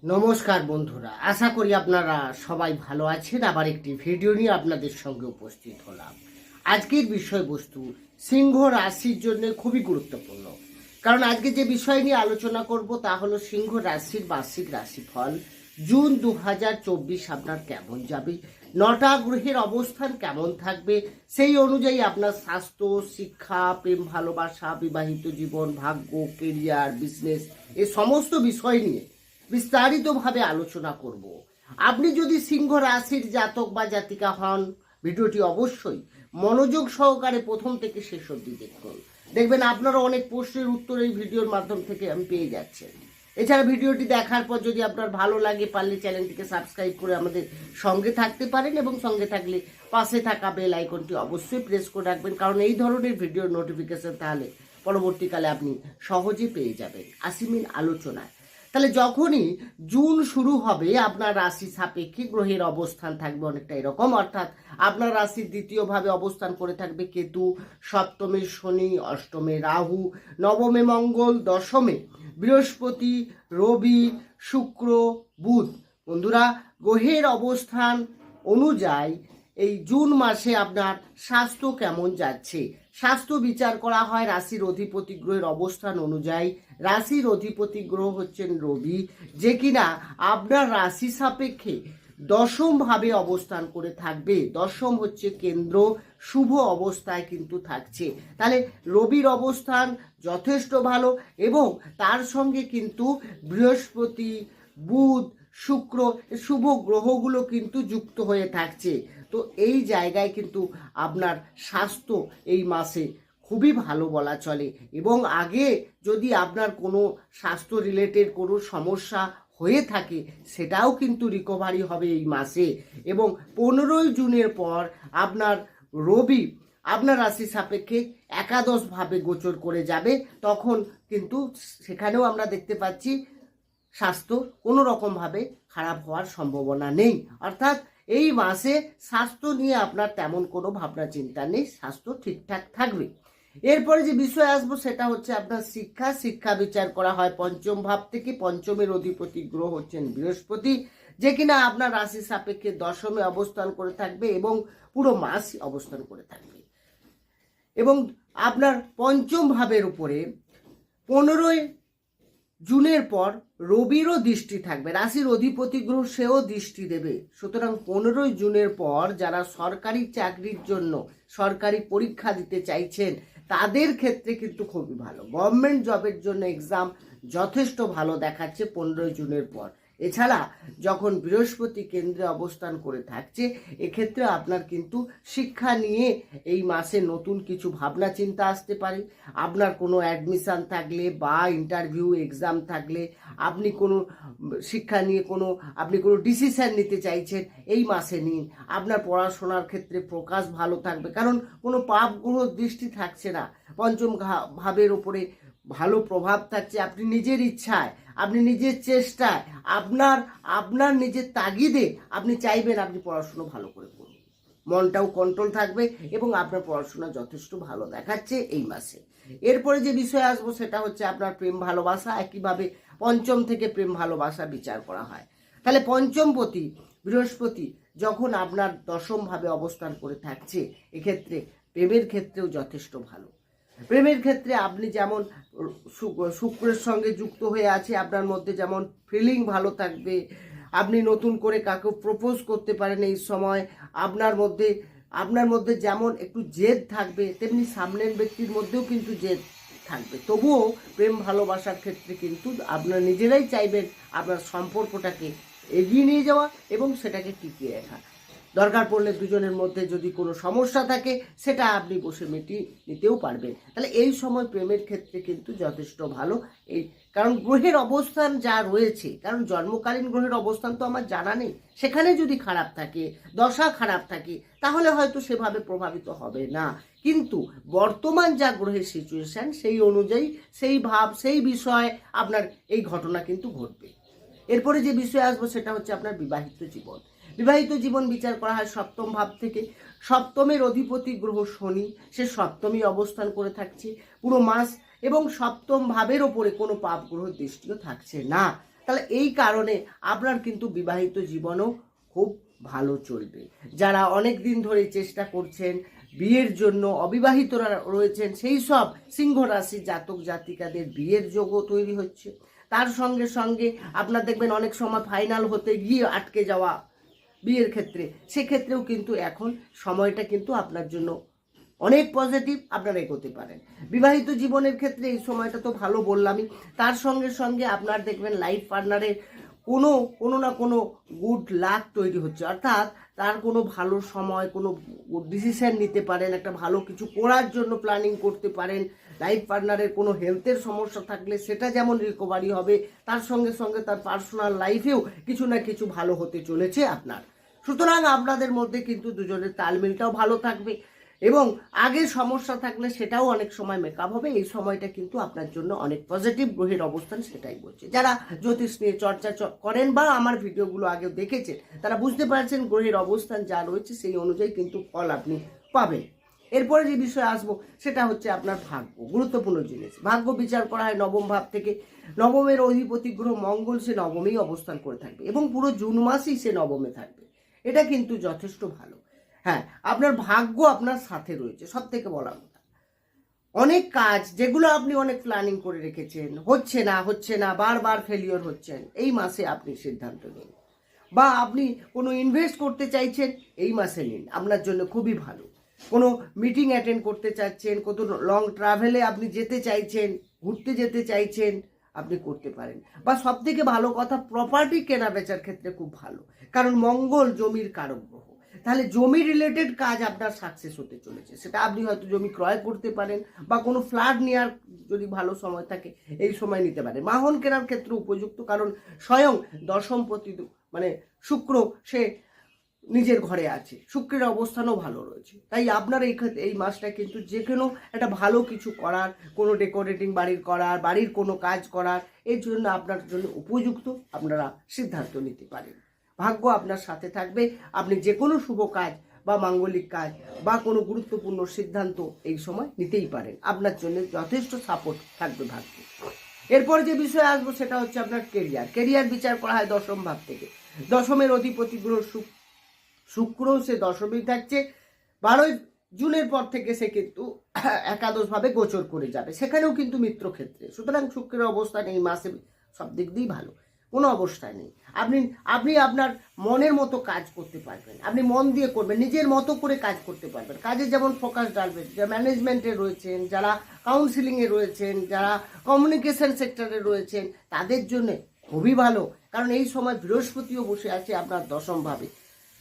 নমস্কার বন্ধুরা, আশা করি আপনারা সবাই ভালো আছেন। আবার একটি ভিডিও নিয়ে আপনাদের সঙ্গে উপস্থিত হলাম। আজকের বিষয়বস্তু সিংহ রাশির জন্য খুবই গুরুত্বপূর্ণ, কারণ আজকে যে বিষয় নিয়ে আলোচনা করব তা হলো সিংহ রাশির বার্ষিক রাশিফল। জুন 2024 আপনার কেমন যাবে, 9টা গ্রহের অবস্থান কেমন থাকবে, সেই অনুযায়ী আপনার স্বাস্থ্য, শিক্ষা, প্রেম ভালোবাসা, বিবাহিত জীবন, ভাগ্য, কেরিয়ার, বিজনেস, এই সমস্ত বিষয় নিয়ে বিস্তারিতভাবে আলোচনা করব। আপনি যদি সিংহ রাশির জাতক বা জাতিকা হন, ভিডিওটি অবশ্যই মনোযোগ সহকারে প্রথম থেকে শেষ অবধি দেখুন। দেখবেন আপনারা অনেক প্রশ্নের উত্তর এই ভিডিওর মাধ্যম থেকে আমি পেয়ে যাচ্ছেন। এছাড়া ভিডিওটি দেখার পর যদি আপনার ভালো লাগে, পারলে চ্যানেলটিকে সাবস্ক্রাইব করে আমাদের সঙ্গে থাকতে পারেন, এবং সঙ্গে থাকলে পাশে থাকা বেল আইকনটি অবশ্যই প্রেস করে রাখবেন, কারণ এই ধরনের ভিডিওর নোটিফিকেশন তাহলে পরবর্তীকালে আপনি সহজে পেয়ে যাবেন। আসিমিন আলোচনায়। তাহলে যখনই জুন শুরু হবে, আপনার রাশি সাপেক্ষে গ্রহের অবস্থান থাকবে অনেকটা এরকম, অর্থাৎ আপনার রাশির দ্বিতীয়ভাবে অবস্থান করে থাকবে কেতু, সপ্তমে শনি, অষ্টমে রাহু, নবমে মঙ্গল, দশমে বৃহস্পতি, রবি, শুক্র, বুধ। বন্ধুরা, গ্রহের অবস্থান অনুযায়ী এই জুন মাসে আপনার স্বাস্থ্য কেমন যাচ্ছে, স্বাস্থ্য বিচার করা হয় রাশির অধিপতি গ্রহের অবস্থান অনুযায়ী। রাশির অধিপতি গ্রহ হচ্ছেন রবি, যে কিনা আপনার রাশি সাপেক্ষে দশম ভাবে অবস্থান করে থাকবে। দশম হচ্ছে কেন্দ্র, শুভ অবস্থায় কিন্তু থাকছে। তাহলে রবির অবস্থান যথেষ্ট ভালো, এবং তার সঙ্গে কিন্তু বৃহস্পতি, বুধ, শুক্র, শুভ গ্রহগুলো কিন্তু যুক্ত হয়ে থাকছে। তো এই জায়গায় কিন্তু আপনার স্বাস্থ্য এই মাসে খুবই ভালো বলা চলে। এবং আগে যদি আপনার কোনো স্বাস্থ্য রিলেটেড কোনো সমস্যা হয়ে থাকে, সেটাও কিন্তু রিকভারি হবে এই মাসে। এবং 15ই জুনের পর আপনার রবি আপনার রাশি সাপেক্ষে একাদশভাবে গোচর করে যাবে। তখন কিন্তু সেখানেও আমরা দেখতে পাচ্ছি স্বাস্থ্য কোনো রকমভাবে খারাপ হওয়ার সম্ভাবনা নেই। অর্থাৎ এই মাসে স্বাস্থ্য নিয়ে আপনার তেমন কোনো ভাবনা চিন্তা নেই, স্বাস্থ্য ঠিকঠাক থাকবে। এরপরে যে বিষয় আসবো সেটা হচ্ছে আপনার শিক্ষা। শিক্ষা বিচার করা হয় পঞ্চম ভাব থেকে। পঞ্চমের অধিপতি গ্রহ হচ্ছেন বৃহস্পতি, যে কিনা আপনার রাশি সাপেক্ষে দশমে অবস্থান করে থাকবে এবং পুরো মাস অবস্থান করে থাকবে। এবং আপনার পঞ্চম ভাবের উপরে 15ই জুনের পর রবিরও দৃষ্টি থাকবে। রাশির অধিপতি গ্রহ সেও দৃষ্টি দেবে। সুতরাং 15ই জুনের পর যারা সরকারি চাকরির জন্য সরকারি পরীক্ষা দিতে চাইছেন, তাদের ক্ষেত্রে কিন্তু খুবই ভালো। গভর্নমেন্ট জবের জন্য এক্সাম যথেষ্ট ভালো দেখাচ্ছে 15ই জুনের পর। এছাড়া যখন বৃহস্পতি কেন্দ্রে অবস্থান করে থাকছে, এক্ষেত্রে আপনার কিন্তু শিক্ষা নিয়ে এই মাসে নতুন কিছু ভাবনা চিন্তা আসতে পারে। আপনার কোনো অ্যাডমিশান থাকলে বা ইন্টারভিউ এক্সাম থাকলে, আপনি কোনো শিক্ষা নিয়ে আপনি কোনো ডিসিশন নিতে চাইছেন, এই মাসে নিন। আপনার পড়াশোনার ক্ষেত্রে ফোকাস ভালো থাকবে, কারণ কোনো পাপ গ্রহ দৃষ্টি থাকছে না। পঞ্চম ভাবের উপরে ভালো প্রভাব থাকছে। আপনি নিজের ইচ্ছায়, আপনি নিজের চেষ্টায়, আপনার নিজের তাগিদে আপনি চাইবেন আপনি পড়াশুনো ভালো করে করুন। মনটাও কন্ট্রোল থাকবে এবং আপনার পড়াশোনা যথেষ্ট ভালো দেখাচ্ছে এই মাসে। এরপরে যে বিষয় আসবো সেটা হচ্ছে আপনার প্রেম ভালোবাসা। একইভাবে পঞ্চম থেকে প্রেম ভালোবাসা বিচার করা হয়। তাহলে পঞ্চমপতি বৃহস্পতি যখন আপনার দশম ভাবে অবস্থান করে থাকছে, এক্ষেত্রে প্রেমের ক্ষেত্রেও যথেষ্ট ভালো। প্রেমের ক্ষেত্রে আপনি যেমন শুক্রের সঙ্গে যুক্ত হয়ে আছে, আপনার মধ্যে যেমন ফিলিং ভালো থাকবে। আপনি নতুন করে কাউকে প্রপোজ করতে পারেন এই সময়। আপনার মধ্যে যেমন একটু জেদ থাকবে, তেমনি সামনের ব্যক্তির মধ্যেও কিন্তু জেদ থাকবে। তবুও প্রেম ভালোবাসার ক্ষেত্রে কিন্তু আপনারা নিজেরাই চাইবেন আপনার সম্পর্কটাকে এগিয়ে নিয়ে যাওয়া এবং সেটাকে টিকিয়ে রাখা। দরকার পড়লে দুজনের মধ্যে যদি কোনো সমস্যা থাকে, সেটা আপনি বসে মিটিয়ে নিতেও পারবেন। তাহলে এই সময় প্রেমের ক্ষেত্রে কিন্তু যথেষ্ট ভালো। কারণ গ্রহের অবস্থান যা রয়েছে, কারণ জন্মকালীন গ্রহের অবস্থান তো আমার জানা নেই, সেখানে যদি খারাপ থাকে, দশা খারাপ থাকে, তাহলে হয়তো সেভাবে প্রভাবিত হবে না। কিন্তু বর্তমান যা গ্রহের সিচুয়েশন, সেই অনুযায়ী সেই ভাব, সেই বিষয় আপনার এই ঘটনা কিন্তু ঘটবে। এরপরে যে বিষয় আসবো সেটা হচ্ছে আপনার বিবাহিত জীবন। বিবাহিত জীবন বিচার করা হয় সপ্তম ভাব থেকে। সপ্তমের অধিপতি গ্রহ শনি, সে সপ্তমী অবস্থান করে থাকছে পুরো মাস, এবং সপ্তম ভাবের ওপরে কোনো পাপ গ্রহ দৃষ্টিও থাকছে না। তাহলে এই কারণে আপনার কিন্তু বিবাহিত জীবনও খুব ভালো চলবে। যারা অনেক দিন ধরে চেষ্টা করছেন বিয়ের জন্য, অবিবাহিতরা রয়েছেন, সেই সব সিংহ রাশির জাতক জাতিকাদের বিয়ের যোগও তৈরি হচ্ছে। তার সঙ্গে সঙ্গে আপনার দেখবেন অনেক সময় ফাইনাল হতে গিয়ে আটকে যাওয়া বিয়ের ক্ষেত্রে, সেক্ষেত্রেও কিন্তু এখন সময়টা কিন্তু আপনার জন্য অনেক পজিটিভ, আপনারা এগোতে পারেন। বিবাহিত জীবনের ক্ষেত্রে এই সময়টা তো ভালো বললামই, তার সঙ্গে সঙ্গে আপনার দেখবেন লাইফ পার্টনারের কোনো না কোনো গুড লাক তৈরি হচ্ছে, অর্থাৎ তার কোনো ভালো সময়, কোনো ডিসিশন নিতে পারেন, একটা ভালো কিছু করার জন্য প্ল্যানিং করতে পারেন। লাইফ পার্টনারের কোনো হেলথের সমস্যা থাকলে সেটা যেমন রিকভারি হবে, তার সঙ্গে সঙ্গে তার পার্সোনাল লাইফেও কিছু না কিছু ভালো হতে চলেছে আপনার। সুতরাং আপনাদের মধ্যে কিন্তু দুজনের তালমিলটাও ভালো থাকবে এবং আগের সমস্যা থাকলে সেটাও অনেক সময় মেকআপ হবে। এই সময়টা কিন্তু আপনার জন্য অনেক পজিটিভ, গ্রহের অবস্থান সেটাই বলছে। যারা জ্যোতিষ নিয়ে চর্চা করেন বা আমার ভিডিওগুলো আগেও দেখেছেন, তারা বুঝতে পারছেন গ্রহের অবস্থান যা রয়েছে সেই অনুযায়ী কিন্তু ফল আপনি পাবেন। এরপরে যে বিষয়ে আসবো সেটা হচ্ছে আপনার ভাগ্য, গুরুত্বপূর্ণ জিনিস। ভাগ্য বিচার করা হয় নবম ভাব থেকে। নবমের অধিপতি গ্রহ মঙ্গল সে নবমেই অবস্থান করে থাকবে এবং পুরো জুন মাসেই সে নবমে থাকবে। এটা কিন্তু যথেষ্ট ভালো। হ্যাঁ, আপনার ভাগ্য আপনার সাথে রয়েছে, সব থেকে বলার কথা। অনেক কাজ যেগুলো আপনি অনেক প্ল্যানিং করে রেখেছেন, হচ্ছে না, বারবার ফেলিওর হচ্ছেন, এই মাসে আপনি সিদ্ধান্ত নিন। বা আপনি কোনো ইনভেস্ট করতে চাইছেন, এই মাসে নিন, আপনার জন্য খুবই ভালো। কোনো মিটিং অ্যাটেন্ড করতে চাচ্ছেন, কত লং ট্রাভেলে আপনি যেতে চাইছেন, ঘুরতে যেতে চাইছেন, আপনি করতে পারেন। বা সব থেকে ভালো কথা, প্রপার্টি কেনা বেচার ক্ষেত্রে খুব ভালো, কারণ মঙ্গল জমির কারক গ্রহ। তাহলে জমি রিলেটেড কাজ আপনার সাকসেস হতে চলেছে। সেটা আপনি হয়তো জমি ক্রয় করতে পারেন বা কোনো ফ্ল্যাট নেওয়ার যদি ভালো সময় থাকে এই সময় নিতে পারেন। বাহন কেনার ক্ষেত্রে উপযুক্ত, কারণ স্বয়ং দশমপতি মানে শুক্র সে নিজের ঘরে আছে, শুক্রের অবস্থানও ভালো রয়েছে। তাই আপনার এই ক্ষেত্রে এই মাসটা কিন্তু যে কোনো একটা ভালো কিছু করার, কোনো ডেকোরেটিং বাড়ির করার, বাড়ির কোনো কাজ করার, এর জন্য আপনার জন্য উপযুক্ত, আপনারা সিদ্ধান্ত নিতে পারেন। ভাগ্য আপনার সাথে থাকবে, আপনি যে কোনো শুভ কাজ বা মাঙ্গলিক কাজ বা কোনো গুরুত্বপূর্ণ সিদ্ধান্ত এই সময় নিতেই পারেন। আপনার জন্য যথেষ্ট সাপোর্ট থাকবে ভাগ্য। এরপর যে বিষয়ে আসবো সেটা হচ্ছে আপনার কেরিয়ার বিচার করা হয় দশম ভাব থেকে। দশমের অধিপতি গ্রহ শুক্র সে দশমী থাকছে। 12 জুনের পর থেকে সে কিন্তু একাদশভাবে গোচর করে যাবে, সেখানেও কিন্তু মিত্রক্ষেত্রে। সুতরাং শুক্রের অবস্থান এই মাসে সব দিক দিয়েই ভালো, কোনো অবস্থায় নেই। আপনি আপনার মনের মতো কাজ করতে পারবেন, আপনি মন দিয়ে করবেন, নিজের মতো করে কাজ করতে পারবেন। কাজে যেমন ফোকাস ডালবেন, যারা ম্যানেজমেন্টে রয়েছেন, যারা কাউন্সিলিংয়ে রয়েছেন, যারা কমিউনিকেশন সেক্টরে রয়েছেন, তাদের জন্য খুবই ভালো। কারণ এই সময় বৃহস্পতিও বসে আছে আপনার দশম ভাবে।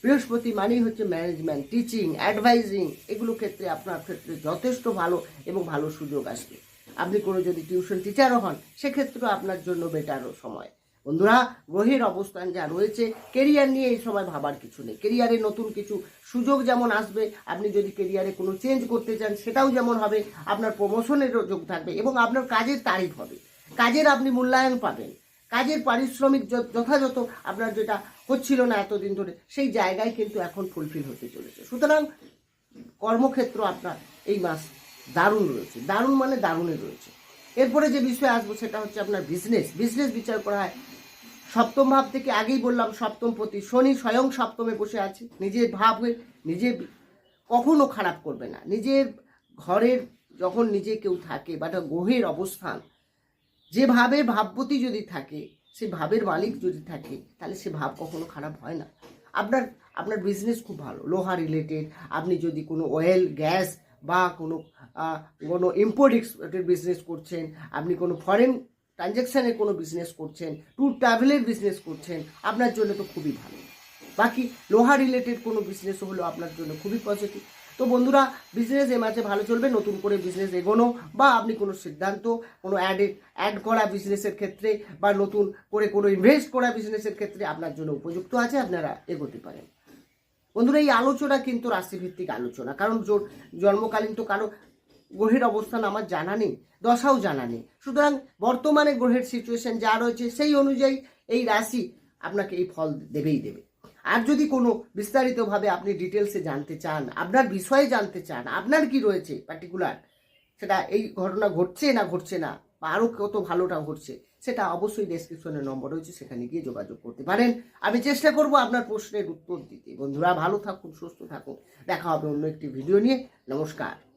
বৃহস্পতি মানেই হচ্ছে ম্যানেজমেন্ট, টিচিং, অ্যাডভাইজিং, এগুলো ক্ষেত্রে আপনার ক্ষেত্রে যথেষ্ট ভালো এবং ভালো সুযোগ আসবে। আপনি কোনো যদি টিউশন টিচারও হন, সেক্ষেত্রেও আপনার জন্য বেটারও সময়। বন্ধুরা, গ্রহের অবস্থান যা রয়েছে, কেরিয়ার নিয়ে এই সময় ভাবার কিছু নেই। কেরিয়ারে নতুন কিছু সুযোগ যেমন আসবে, আপনি যদি কেরিয়ারে কোনো চেঞ্জ করতে চান সেটাও যেমন হবে, আপনার প্রমোশনেরও যোগ থাকবে এবং আপনার কাজের তারিফ হবে, কাজের আপনি মূল্যায়ন পাবেন, কাজের পারিশ্রমিক যথাযথ আপনার যেটা হচ্ছিল না এতদিন ধরে, সেই জায়গায় কিন্তু এখন ফুলফিল হতে চলেছে। সুতরাং কর্মক্ষেত্র আপনার এই মাস দারুণ রয়েছে, দারুণ মানে দারুণে রয়েছে। এরপরে যে বিষয়ে আসবো সেটা হচ্ছে আপনার বিজনেস বিচার করা হয় সপ্তম ভাব থেকে। আগেই বললাম সপ্তমপতি শনি স্বয়ং সপ্তমে বসে আছে। নিজের ভাবে নিজে কখনো খারাপ করবে না। নিজের ঘরের যখন নিজে কেউ থাকে বা গ্রহের অবস্থান, যে ভাবের ভাবপতি যদি থাকে, সে ভাবের মালিক যদি থাকে, তাহলে সে ভাব কখনো খারাপ হয় না। আপনার বিজনেস খুব ভালো, লোহা রিলেটেড, আপনি যদি কোনো অয়েল গ্যাস বা কোনো ইম্পোর্ট এক্সপোর্টের বিজনেস করছেন, আপনি কোনো ফরেন ট্রানজ্যাকশানের কোনো বিজনেস করছেন, ট্যুর ট্রাভেলের বিজনেস করছেন, আপনার জন্য তো খুবই ভালো। বাকি লোহা রিলেটেড কোনো বিজনেসও হলো আপনার জন্য খুবই পজিটিভ। তো বন্ধুরা, বিজনেস এ মাসে ভালো চলবে। নতুন করে বিজনেস এগোনো বা আপনি কোনো সিদ্ধান্ত, কোনো অ্যাড করা বিজনেসের ক্ষেত্রে বা নতুন করে কোনো ইনভেস্ট করা বিজনেসের ক্ষেত্রে আপনার জন্য উপযুক্ত আছে, আপনারা এগোতে পারেন। বন্ধুরা, এই আলোচনা কিন্তু রাশিভিত্তিক আলোচনা, কারণ জন্মকালীন তো কারো গ্রহের অবস্থান আমার জানা নেই, দশাও জানা নেই। সুতরাং বর্তমানে গ্রহের সিচুয়েশন যা রয়েছে সেই অনুযায়ী এই রাশি আপনাকে এই ফল দেবেই দেবে। আর যদি কোনো বিস্তারিতভাবে আপনি ডিটেলসে জানতে চান, আপনার বিষয়ে জানতে চান, আপনার কি রয়েছে পার্টিকুলার, সেটা এই ঘটনা ঘটছে না বা আরও কত ভালোটা ঘটছে, সেটা অবশ্যই ডেসক্রিপশনে নম্বর রয়েছে, সেখানে গিয়ে যোগাযোগ করতে পারেন। আমি চেষ্টা করব আপনার প্রশ্নের উত্তর দিতে। বন্ধুরা ভালো থাকুন, সুস্থ থাকুন, দেখা হবে অন্য একটি ভিডিও নিয়ে। নমস্কার।